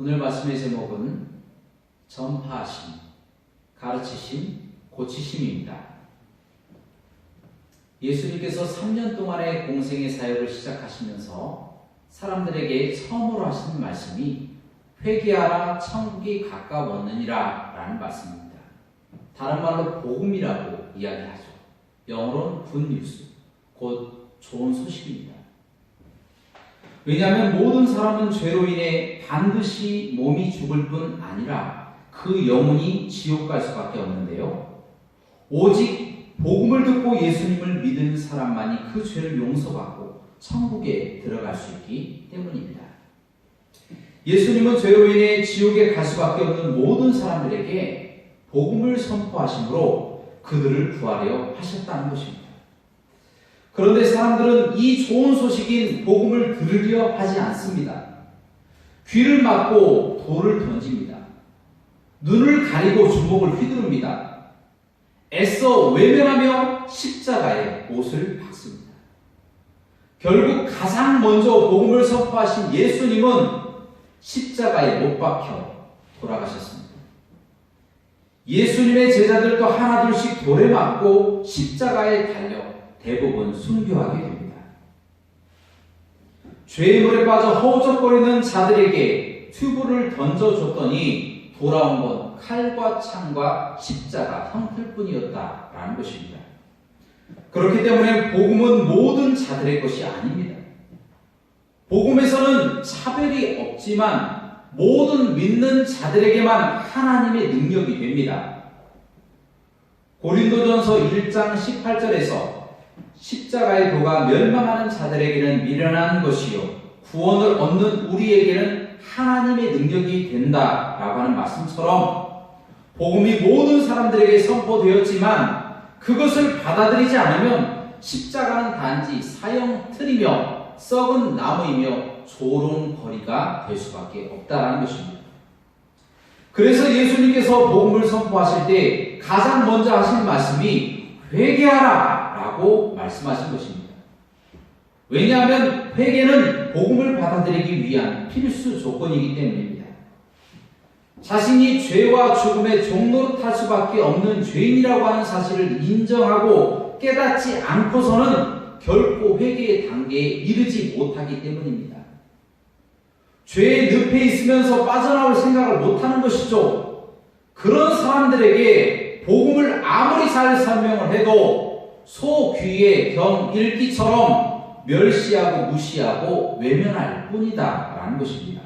오늘 말씀의 제목은 전파하심, 가르치심, 고치심입니다. 예수님께서 3년 동안의 공생의 사역을 시작하시면서 사람들에게 처음으로 하시는 말씀이 회개하라 천국이 가까웠느니라 라는 말씀입니다. 다른 말로 복음이라고 이야기하죠. 영어로는 굿뉴스, 곧 좋은 소식입니다. 왜냐하면 모든 사람은 죄로 인해 반드시 몸이 죽을 뿐 아니라 그 영혼이 지옥 갈 수밖에 없는데요. 오직 복음을 듣고 예수님을 믿는 사람만이 그 죄를 용서받고 천국에 들어갈 수 있기 때문입니다. 예수님은 죄로 인해 지옥에 갈 수밖에 없는 모든 사람들에게 복음을 선포하심으로 그들을 구하려 하셨다는 것입니다. 그런데 사람들은 이 좋은 소식인 복음을 들으려 하지 않습니다. 귀를 막고 돌을 던집니다. 눈을 가리고 주먹을 휘두릅니다. 애써 외면하며 십자가에 못을 박습니다. 결국 가장 먼저 복음을 선포하신 예수님은 십자가에 못 박혀 돌아가셨습니다. 예수님의 제자들도 하나둘씩 돌에 맞고 십자가에 달려 대부분 순교하게 됩니다. 죄의 물에 빠져 허우적거리는 자들에게 튜브를 던져줬더니 돌아온 건 칼과 창과 십자가 형틀뿐이었다라는 것입니다. 그렇기 때문에 복음은 모든 자들의 것이 아닙니다. 복음에서는 차별이 없지만 모든 믿는 자들에게만 하나님의 능력이 됩니다. 고린도전서 1장 18절에서 십자가의 도가 멸망하는 자들에게는 미련한 것이요 구원을 얻는 우리에게는 하나님의 능력이 된다라고 하는 말씀처럼 복음이 모든 사람들에게 선포되었지만 그것을 받아들이지 않으면 십자가는 단지 사형틀이며 썩은 나무이며 조롱거리가 될 수밖에 없다라는 것입니다. 그래서 예수님께서 복음을 선포하실 때 가장 먼저 하신 말씀이 회개하라 라고 말씀하신 것입니다. 왜냐하면 회개는 복음을 받아들이기 위한 필수 조건이기 때문입니다. 자신이 죄와 죽음의 종노릇할 수밖에 없는 죄인이라고 하는 사실을 인정하고 깨닫지 않고서는 결코 회개의 단계에 이르지 못하기 때문입니다. 죄의 늪에 있으면서 빠져나올 생각을 못하는 것이죠. 그런 사람들에게 복음을 아무리 잘 설명을 해도 소 귀에 병 읽기처럼 멸시하고 무시하고 외면할 뿐이다 라는 것입니다.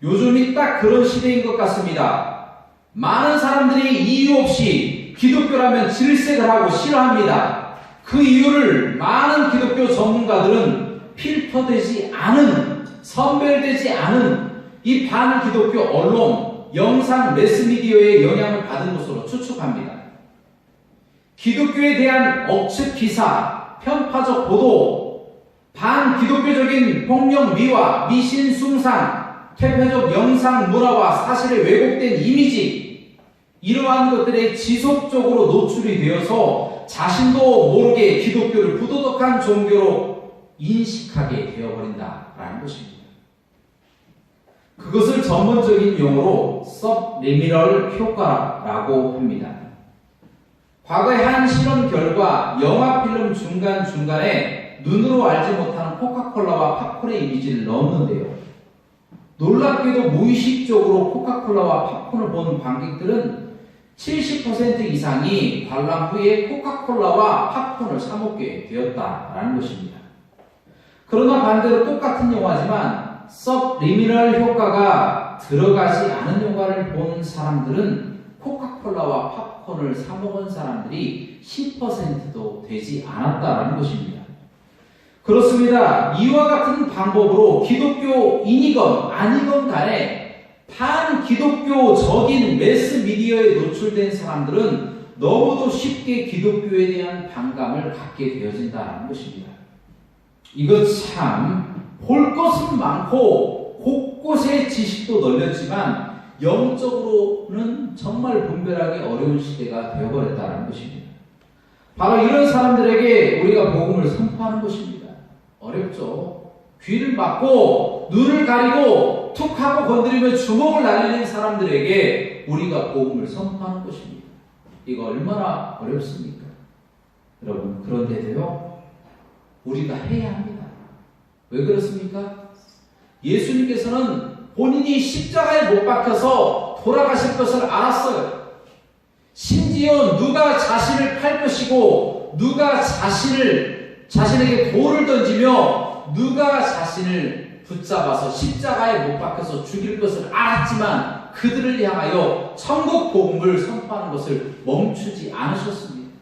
요즘이 딱 그런 시대인 것 같습니다. 많은 사람들이 이유 없이 기독교라면 질색을 하고 싫어합니다. 그 이유를 많은 기독교 전문가들은 필터되지 않은, 선별되지 않은 이 반기독교 언론, 영상, 매스미디어의 영향을 받은 것으로 추측합니다. 기독교에 대한 억측 기사, 편파적 보도, 반기독교적인 폭력 미화, 미신 숭상, 퇴폐적 영상 문화와 사실의 왜곡된 이미지, 이러한 것들에 지속적으로 노출이 되어서 자신도 모르게 기독교를 부도덕한 종교로 인식하게 되어버린다라는 것입니다. 그것을 전문적인 용어로 서브리미널 효과라고 합니다. 과거의 한 실험 결과 영화 필름 중간중간에 눈으로 알지 못하는 코카콜라와 팝콘의 이미지를 넣었는데요. 놀랍게도 무의식적으로 코카콜라와 팝콘을 본 관객들은 70% 이상이 관람 후에 코카콜라와 팝콘을 사 먹게 되었다라는 것입니다. 그러나 반대로 똑같은 영화지만 서브리미널 효과가 들어가지 않은 영화를 본 사람들은 코카콜라와 팝콘을 사 먹은 사람들이 10%도 되지 않았다라는 것입니다. 그렇습니다. 이와 같은 방법으로 기독교인이건 아니건 간에 반기독교적인 매스미디어에 노출된 사람들은 너무도 쉽게 기독교에 대한 반감을 갖게 되어진다는 것입니다. 이것 참 볼 것은 많고 곳곳에 지식도 널렸지만 영적으로는 정말 분별하기 어려운 시대가 되어버렸다는 것입니다. 바로 이런 사람들에게 우리가 복음을 선포하는 것입니다. 어렵죠. 귀를 막고 눈을 가리고 툭 하고 건드리면 주먹을 날리는 사람들에게 우리가 복음을 선포하는 것입니다. 이거 얼마나 어렵습니까? 여러분, 그런데도요, 우리가 해야 합니다. 왜 그렇습니까? 예수님께서는 본인이 십자가에 못 박혀서 돌아가실 것을 알았어요. 심지어 누가 자신을 팔 것이고, 누가 자신에게 돌을 던지며, 누가 자신을 붙잡아서 십자가에 못 박혀서 죽일 것을 알았지만, 그들을 향하여 천국 복음을 선포하는 것을 멈추지 않으셨습니다.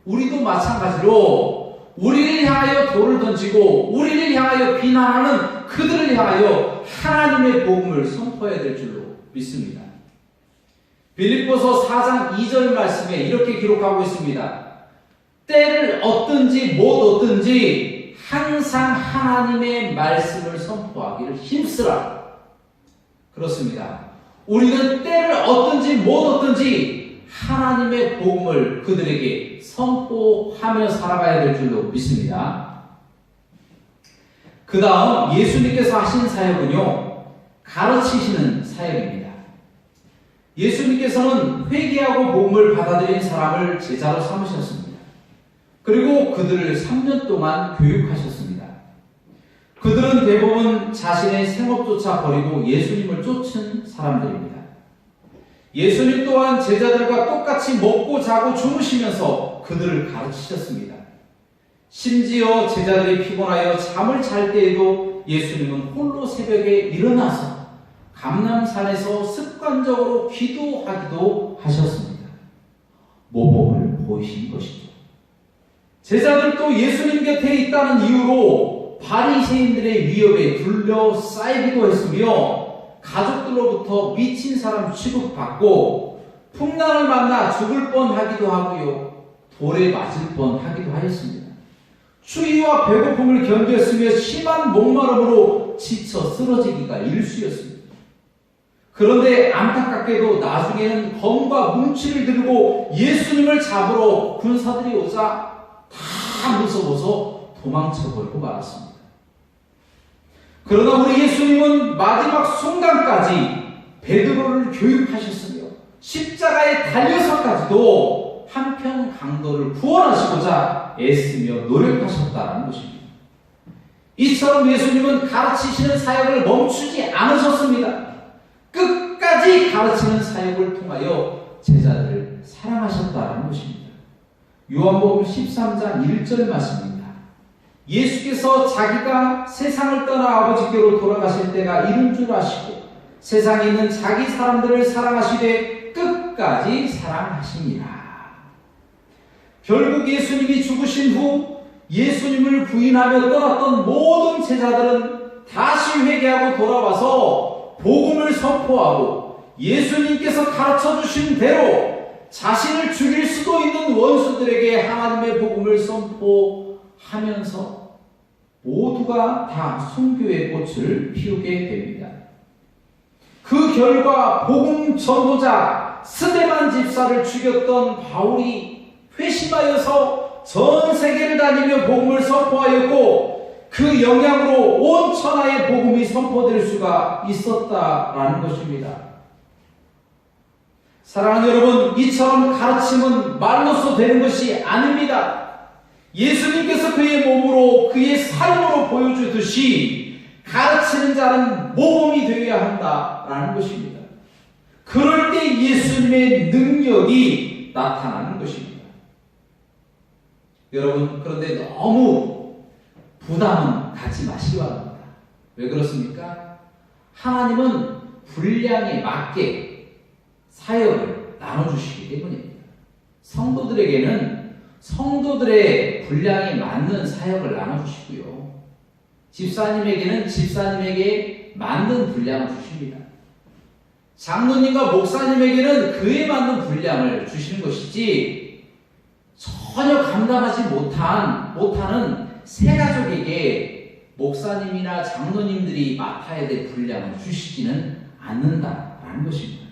우리도 마찬가지로 우리를 향하여 돌을 던지고 우리를 향하여 비난하는 그들을 향하여 하나님의 복음을 선포해야 될 줄로 믿습니다. 빌립보서 4장 2절 말씀에 이렇게 기록하고 있습니다. 때를 얻든지 못 얻든지 항상 하나님의 말씀을 선포하기를 힘쓰라. 그렇습니다. 우리는 때를 얻든지 못 얻든지 하나님의 복음을 그들에게 선포하며 살아가야 될 줄로 믿습니다. 그 다음 예수님께서 하신 사역은요, 가르치시는 사역입니다. 예수님께서는 회개하고 복음을 받아들인 사람을 제자로 삼으셨습니다. 그리고 그들을 3년 동안 교육하셨습니다. 그들은 대부분 자신의 생업조차 버리고 예수님을 쫓은 사람들입니다. 예수님 또한 제자들과 똑같이 먹고 자고 주무시면서 그들을 가르치셨습니다. 심지어 제자들이 피곤하여 잠을 잘 때에도 예수님은 홀로 새벽에 일어나서 감람산에서 습관적으로 기도하기도 하셨습니다. 모범을 보이신 것이죠. 제자들도 예수님 곁에 있다는 이유로 바리새인들의 위협에 둘러싸이기도 했으며 가족들로부터 미친 사람 취급받고 풍랑을 만나 죽을 뻔하기도 하고요, 돌에 맞을 뻔하기도 하였습니다. 추위와 배고픔을 견뎠으며 심한 목마름으로 지쳐 쓰러지기가 일쑤였습니다. 그런데 안타깝게도 나중에는 검과 뭉치를 들고 예수님을 잡으러 군사들이 오자 다 무서워서 도망쳐버리고 말았습니다. 그러나 우리 예수님은 마지막 순간까지 베드로를 교육하셨으며 십자가에 달려서까지도 한편 강도를 구원하시고자 애쓰며 노력하셨다는 것입니다. 이처럼 예수님은 가르치시는 사역을 멈추지 않으셨습니다. 끝까지 가르치는 사역을 통하여 제자들을 사랑하셨다는 것입니다. 요한복음 13장 1절 말씀입니다. 예수께서 자기가 세상을 떠나 아버지께로 돌아가실 때가 이른 줄 아시고 세상에 있는 자기 사람들을 사랑하시되 끝까지 사랑하시니라. 결국 예수님이 죽으신 후 예수님을 부인하며 떠났던 모든 제자들은 다시 회개하고 돌아와서 복음을 선포하고 예수님께서 가르쳐 주신 대로 자신을 죽일 수도 있는 원수들에게 하나님의 복음을 선포하면서 모두가 다 순교의 꽃을 피우게 됩니다. 그 결과 복음 전도자 스데반 집사를 죽였던 바울이 회심하여서 전 세계를 다니며 복음을 선포하였고 그 영향으로 온 천하의 복음이 선포될 수가 있었다라는 것입니다. 사랑하는 여러분, 이처럼 가르침은 말로써 되는 것이 아닙니다. 예수님께서 그의 몸으로 그의 삶으로 보여주듯이 가르치는 자는 모범이 되어야 한다라는 것입니다. 그럴 때 예수님의 능력이 나타나는 것입니다. 여러분, 그런데 너무 부담은 갖지 마시기 바랍니다. 왜 그렇습니까? 하나님은 분량에 맞게 사역을 나눠주시기 때문입니다. 성도들에게는 성도들의 분량에 맞는 사역을 나눠주시고요, 집사님에게는 집사님에게 맞는 분량을 주십니다. 장로님과 목사님에게는 그에 맞는 분량을 주시는 것이지 전혀 감당하지 못하는 새 가족에게 목사님이나 장로님들이 맡아야 될 분량을 주시지는 않는다라는 것입니다.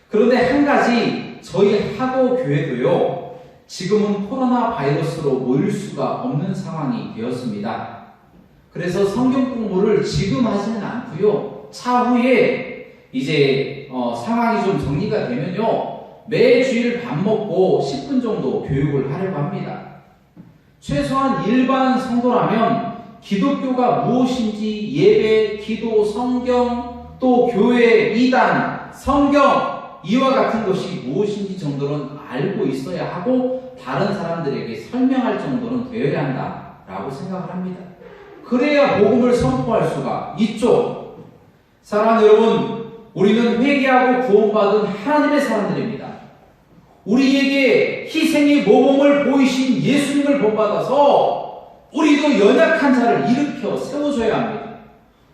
그런데 한 가지, 저희 하도 교회도요, 지금은 코로나 바이러스로 모일 수가 없는 상황이 되었습니다. 그래서 성경 공부를 지금 하지는 않고요. 차후에 이제 상황이 좀 정리가 되면요. 매 주일 밥 먹고 10분 정도 교육을 하려고 합니다. 최소한 일반 성도라면 기독교가 무엇인지 예배, 기도, 성경, 또 교회, 이단, 성경 이와 같은 것이 무엇인지 정도는 알고 있어야 하고 다른 사람들에게 설명할 정도는 되어야 한다라고 생각을 합니다. 그래야 복음을 선포할 수가 있죠. 사랑하는 여러분, 우리는 회개하고 구원받은 하나님의 사람들입니다. 우리에게 희생의 모범을 보이신 예수님을 본받아서 우리도 연약한 자를 일으켜 세워줘야 합니다.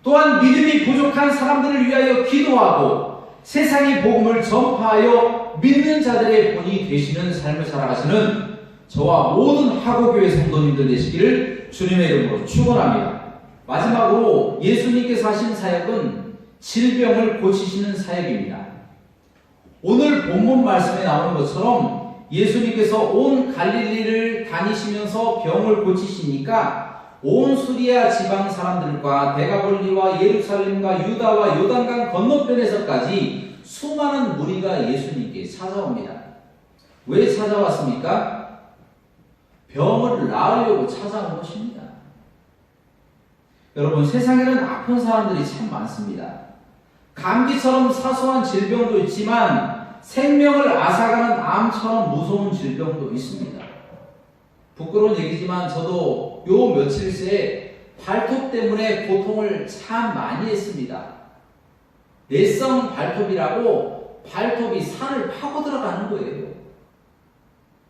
또한 믿음이 부족한 사람들을 위하여 기도하고 세상의 복음을 전파하여 믿는 자들의 본이 되시는 삶을 살아가시는 저와 모든 하고교회 성도님들 되시기를 주님의 이름으로 축원합니다. 마지막으로 예수님께서 하신 사역은 질병을 고치시는 사역입니다. 오늘 본문 말씀에 나오는 것처럼 예수님께서 온 갈릴리를 다니시면서 병을 고치시니까 온 수리아 지방 사람들과 데가볼리와 예루살렘과 유다와 요단강 건너편에서까지 수많은 무리가 예수님께 찾아옵니다. 왜 찾아왔습니까? 병을 나으려고 찾아온 것입니다. 여러분, 세상에는 아픈 사람들이 참 많습니다. 감기처럼 사소한 질병도 있지만 생명을 앗아가는 암처럼 무서운 질병도 있습니다. 부끄러운 얘기지만 저도 요 며칠 새에 발톱 때문에 고통을 참 많이 했습니다. 내성 발톱이라고 발톱이 산을 파고 들어가는 거예요.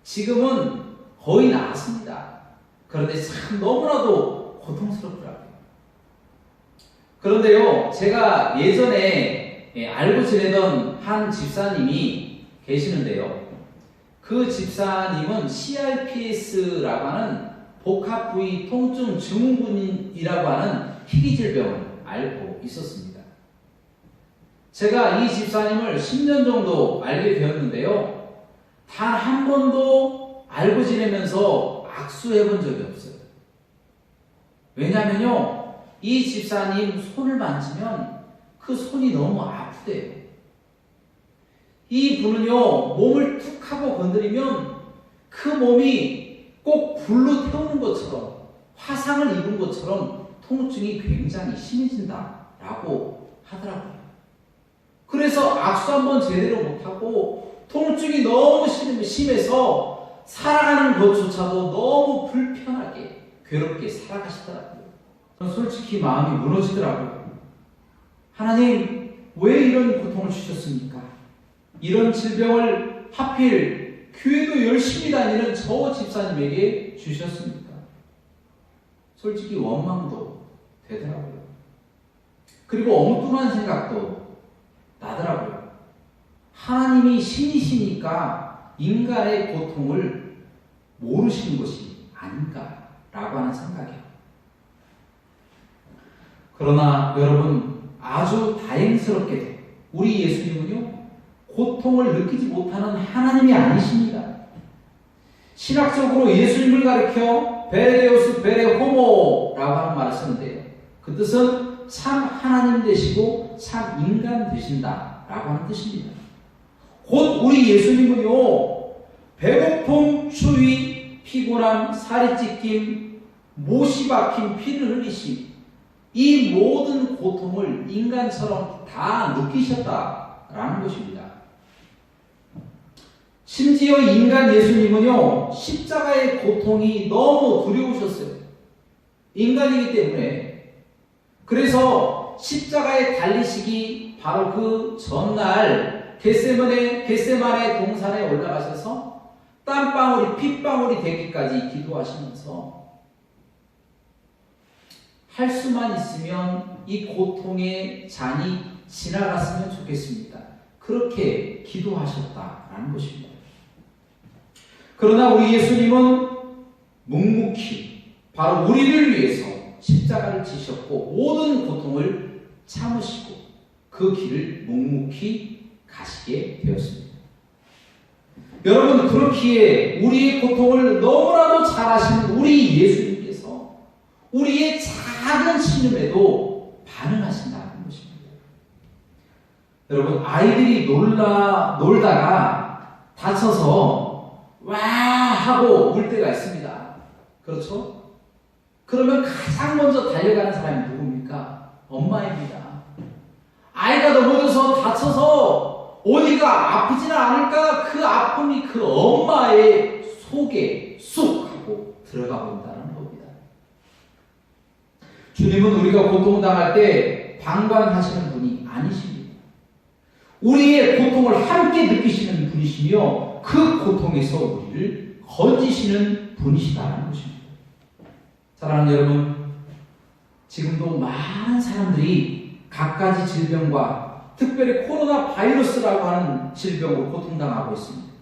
지금은 거의 나았습니다. 그런데 참 너무나도 고통스럽더라고요. 그런데요, 제가 예전에 알고 지내던 한 집사님이 계시는데요. 그 집사님은 CRPS라고 하는 복합부위 통증 증후군이라고 하는 희귀질병을 앓고 있었습니다. 제가 이 집사님을 10년 정도 알게 되었는데요. 단 한 번도 알고 지내면서 악수해 본 적이 없어요. 왜냐면요, 이 집사님 손을 만지면 그 손이 너무 아프대요. 이 분은요, 몸을 툭 하고 건드리면 그 몸이 꼭 불로 태우는 것처럼 화상을 입은 것처럼 통증이 굉장히 심해진다라고 하더라고요. 그래서 악수 한번 제대로 못하고 통증이 너무 심해서 살아가는 것조차도 너무 불편하게 괴롭게 살아가시더라고요. 저는 솔직히 마음이 무너지더라고요. 하나님, 왜 이런 고통을 주셨습니까? 이런 질병을 하필 교회도 열심히 다니는 저 집사님에게 주셨습니까? 솔직히 원망도 되더라고요. 그리고 엉뚱한 생각도 나더라고요. 하나님이 신이시니까 인간의 고통을 모르시는 것이 아닌가라고 하는 생각이에요. 그러나 여러분, 아주 다행스럽게도 우리 예수님은요, 고통을 느끼지 못하는 하나님이 아니십니다. 신학적으로 예수님을 가리켜 베레데우스 베레호모라고 하는 말을 쓰는데요. 그 뜻은 참 하나님 되시고 참 인간 되신다라고 하는 뜻입니다. 곧 우리 예수님은요, 배고픔, 추위, 피곤함, 살이 찢김, 못이 박힌 피를 흘리심, 이 모든 고통을 인간처럼 다 느끼셨다라는 것입니다. 심지어 인간 예수님은요, 십자가의 고통이 너무 두려우셨어요. 인간이기 때문에. 그래서 십자가에 달리시기 바로 그 전날 겟세마네 동산에 올라가셔서 땀방울이 핏방울이 되기까지 기도하시면서 할 수만 있으면 이 고통의 잔이 지나갔으면 좋겠습니다. 그렇게 기도하셨다라는 것입니다. 그러나 우리 예수님은 묵묵히 바로 우리를 위해서 십자가를 지셨고 모든 고통을 참으시고 그 길을 묵묵히 가시게 되었습니다. 여러분, 그렇기에 우리의 고통을 너무나도 잘 아시는 우리 예수님께서 우리의 작은 작은 신음에도 반응하신다는 것입니다. 여러분, 아이들이 놀다가 다쳐서 와 하고 울 때가 있습니다. 그렇죠? 그러면 가장 먼저 달려가는 사람이 누굽니까? 엄마입니다. 아이가 넘어져서 다쳐서 어디가 아프지는 않을까? 그 아픔이 그 엄마의 속에 쑥 하고 들어가 본다는 겁니다. 주님은 우리가 고통당할 때 방관하시는 분이 아니십니다. 우리의 고통을 함께 느끼시는 분이시며 그 고통에서 우리를 건지시는 분이시다는 것입니다. 사랑하는 여러분, 지금도 많은 사람들이 갖가지 질병과 특별히 코로나 바이러스라고 하는 질병으로 고통당하고 있습니다.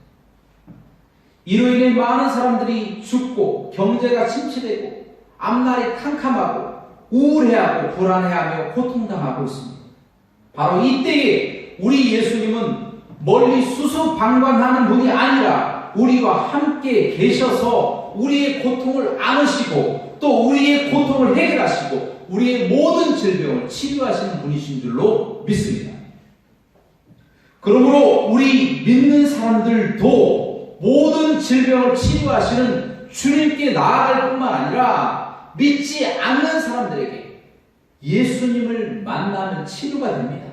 이로 인해 많은 사람들이 죽고 경제가 침체되고 앞날이 캄캄하고 우울해하고 불안해하며 고통당하고 있습니다. 바로 이때에 우리 예수님은 멀리 수수방관하는 분이 아니라 우리와 함께 계셔서 우리의 고통을 안으시고 또 우리의 고통을 해결하시고 우리의 모든 질병을 치료하시는 분이신 줄로 믿습니다. 그러므로 우리 믿는 사람들도 모든 질병을 치료하시는 주님께 나아갈 뿐만 아니라 믿지 않는 사람들에게 예수님을 만나면 치료가 됩니다.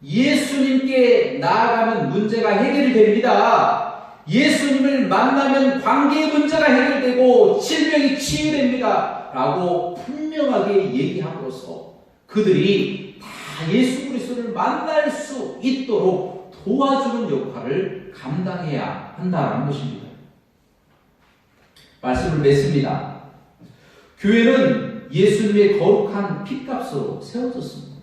예수님께 나아가면 문제가 해결이 됩니다. 예수님을 만나면 관계의 문제가 해결되고 질병이 치유됩니다. 라고 분명하게 얘기함으로써 그들이 다 예수 그리스도를 만날 수 있도록 도와주는 역할을 감당해야 한다는 것입니다. 말씀을 맺습니다. 교회는 예수님의 거룩한 핏값으로 세워졌습니다.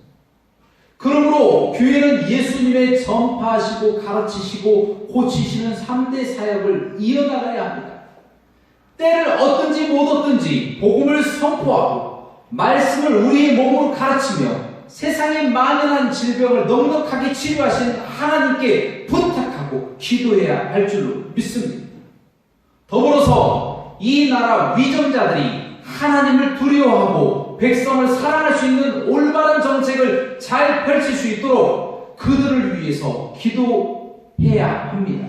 그러므로 교회는 예수님의 전파하시고 가르치시고 고치시는 3대 사역을 이어나가야 합니다. 때를 얻든지 못 얻든지 복음을 선포하고 말씀을 우리의 몸으로 가르치며 세상에 만연한 질병을 넉넉하게 치료하시는 하나님께 부탁하고 기도해야 할 줄로 믿습니다. 더불어서 이 나라 위정자들이 하나님을 두려워하고 백성을 사랑할 수 있는 올바른 정책을 잘 펼칠 수 있도록 그들을 위해서 기도해야 합니다.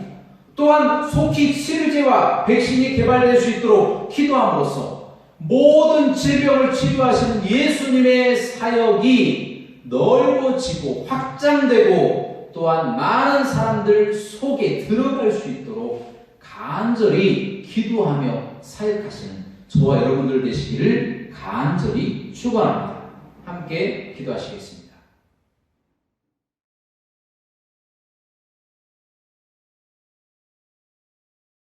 또한 속히 치료제와 백신이 개발될 수 있도록 기도함으로써 모든 질병을 치료하시는 예수님의 사역이 넓어지고 확장되고 또한 많은 사람들 속에 들어갈 수 있도록 간절히 기도하며 사역하시는 저와 여러분들 되시기를 간절히 축원합니다. 함께 기도하시겠습니다.